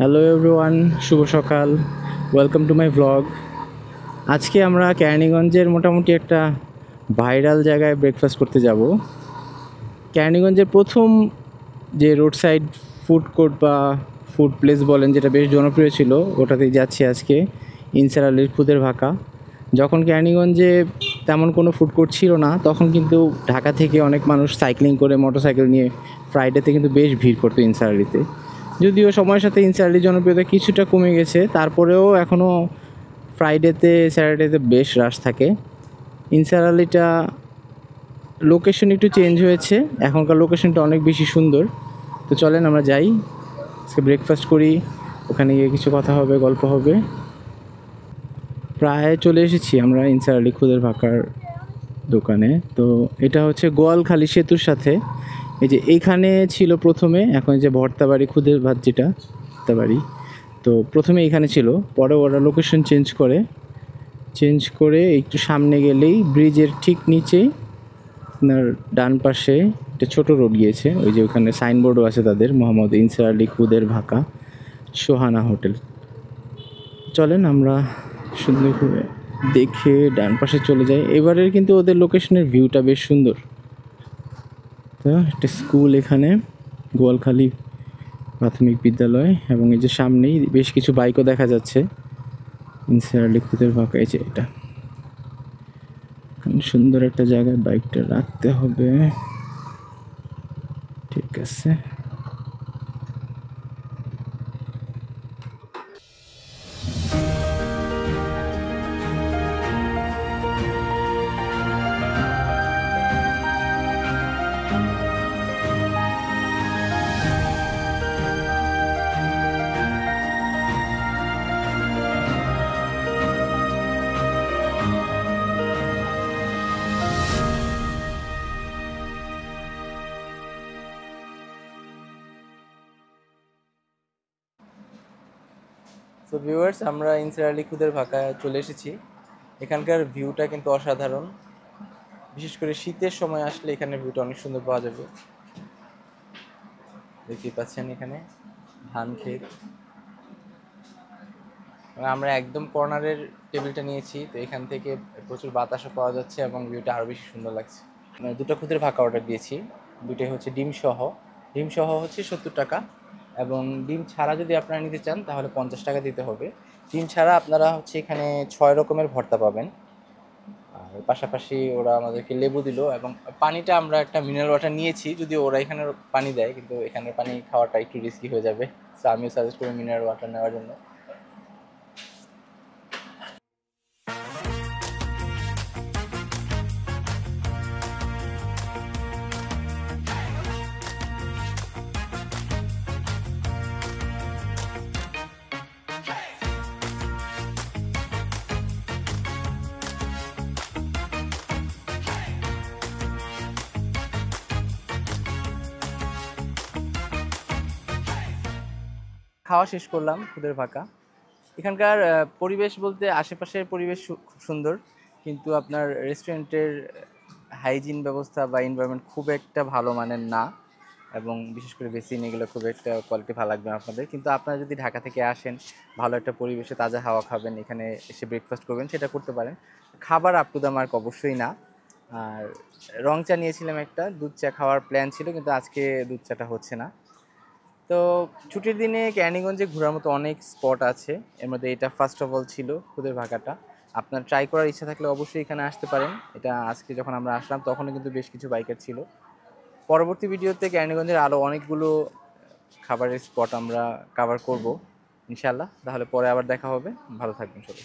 Hello everyone, শুভ সকাল। Welcome to my vlog. আজকে আমরা কেরানীগঞ্জের মোটামুটি একটা ভাইরাল জায়গায় ব্রেকফাস্ট করতে যাব। কেরানীগঞ্জের প্রথম যে রোড সাইড ফুড কোর্ট বা ফুড প্লেস বলেন, যেটা বেশ জনপ্রিয় ছিল, ওটাতেই যাচ্ছি আজকে। ইনসার আলীর খুদের ভাকা। যখন কেরানীগঞ্জে তেমন কোনো ফুড কোর্ট ছিল না, তখন কিন্তু ঢাকা থেকে অনেক মানুষ সাইক্লিং করে মোটরসাইকেল নিয়ে ফ্রাইডেতে কিন্তু বেশ ভিড় করতো ইনসার আলীতে। যদিও সময়ের সাথে ইনসার আলীর জনপ্রিয়তা কিছুটা কমে গেছে, তারপরেও এখনও ফ্রাইডেতে স্যাটারডেতে বেশ রাশ থাকে। ইনসার আলীটা লোকেশন একটু চেঞ্জ হয়েছে, এখনকার লোকেশনটা অনেক বেশি সুন্দর। তো চলেন আমরা যাই, আজকে ব্রেকফাস্ট করি, ওখানে গিয়ে কিছু কথা হবে, গল্প হবে। প্রায় চলে এসেছি আমরা ইনসার আলী খুদের ভাকার দোকানে। তো এটা হচ্ছে গোয়ালখালী সেতুর সাথে, এই যে এইখানে ছিল প্রথমে, এখন যে ভর্তাবাড়ি খুদের ভাত যেটা ভর্তাবাড়ি, তো প্রথমে এইখানে ছিল, পরে ওরা লোকেশন চেঞ্জ করে একটু সামনে গেলেই ব্রিজের ঠিক নিচেই আপনার ডান পাশে একটা ছোটো রোড গিয়েছে, ওই যে ওখানে সাইনবোর্ডও আছে তাদের, মোহাম্মদ ইনসার আলী খুদের ভাকা সোহানা হোটেল। চলেন আমরা সুন্দর করে দেখে ডান পাশে চলে যাই। এবারের কিন্তু ওদের লোকেশনের ভিউটা বেশ সুন্দর। তো একটা স্কুল এখানে, গোয়ালখালী প্রাথমিক বিদ্যালয়, এবং এই যে সামনেই বেশ কিছু বাইকও দেখা যাচ্ছে। ইনসার আলী খুদের ভাকা, এই যে এটা সুন্দর একটা জায়গায় বাইকটা রাখতে হবে। ঠিক আছে। তো ভিউয়ার্স, আমরা ইনসার আলী খুদের ভাকায় চলে এসেছি। এখানকার ভিউটা কিন্তু অসাধারণ, বিশেষ করে শীতের সময় আসলে এখানে ভিউটা অনেক সুন্দর পাওয়া যাবে। দেখতে পাচ্ছেন এখানে ধান ক্ষেত, আমরা একদম কর্নারের টেবিলটা নিয়েছি, তো এখান থেকে প্রচুর বাতাসও পাওয়া যাচ্ছে এবং ভিউটা আরও বেশি সুন্দর লাগছে। দুটো খুদের ভাকা অর্ডার দিয়েছি, দুটোই হচ্ছে ডিম সহ হচ্ছে 70 টাকা, এবং ডিম ছাড়া যদি আপনারা নিতে চান তাহলে 50 টাকা দিতে হবে। ডিম ছাড়া আপনারা হচ্ছে এখানে 6 রকমের ভর্তা পাবেন, আর পাশাপাশি ওরা আমাদেরকে লেবু দিল, এবং পানিটা আমরা একটা মিনারেল ওয়াটার নিয়েছি, যদিও ওরা এখানে পানি দেয়, কিন্তু এখানের পানি খাওয়াটা একটু রিস্কি হয়ে যাবে, তো আমিও সাজেস্ট করি মিনারেল ওয়াটার নেওয়ার জন্য। খাওয়া শেষ করলাম খুদের ভাকা। এখানকার পরিবেশ বলতে আশেপাশের পরিবেশ খুব সুন্দর, কিন্তু আপনার রেস্টুরেন্টের হাইজিন ব্যবস্থা বা এনভায়রনমেন্ট খুব একটা ভালো মানের না, এবং বিশেষ করে বেসিন এগুলো খুব একটা কোয়ালিটি ভালো লাগবে না আপনাদের। কিন্তু আপনারা যদি ঢাকা থেকে আসেন, ভালো একটা পরিবেশে তাজা হাওয়া খাবেন, এখানে এসে ব্রেকফাস্ট করবেন, সেটা করতে পারেন। খাবার আপ টু দ্য মার্ক অবশ্যই না। আর রং চা নিয়েছিলাম একটা, দুধ চা খাওয়ার প্ল্যান ছিল, কিন্তু আজকে দুধ চাটা হচ্ছে না। তো ছুটির দিনে কেরানীগঞ্জে ঘোরার মতো অনেক স্পট আছে, এর মধ্যে এটা ফার্স্ট অফ অল ছিল খুদের ভাকাটা। আপনার ট্রাই করার ইচ্ছা থাকলে অবশ্যই এখানে আসতে পারেন। এটা আজকে যখন আমরা আসলাম তখনও কিন্তু বেশ কিছু বাইকার ছিল। পরবর্তী ভিডিওতে কেরানীগঞ্জের আরও অনেকগুলো খাবারের স্পট আমরা কভার করব ইনশাল্লাহ। তাহলে পরে আবার দেখা হবে, ভালো থাকবেন সবাই।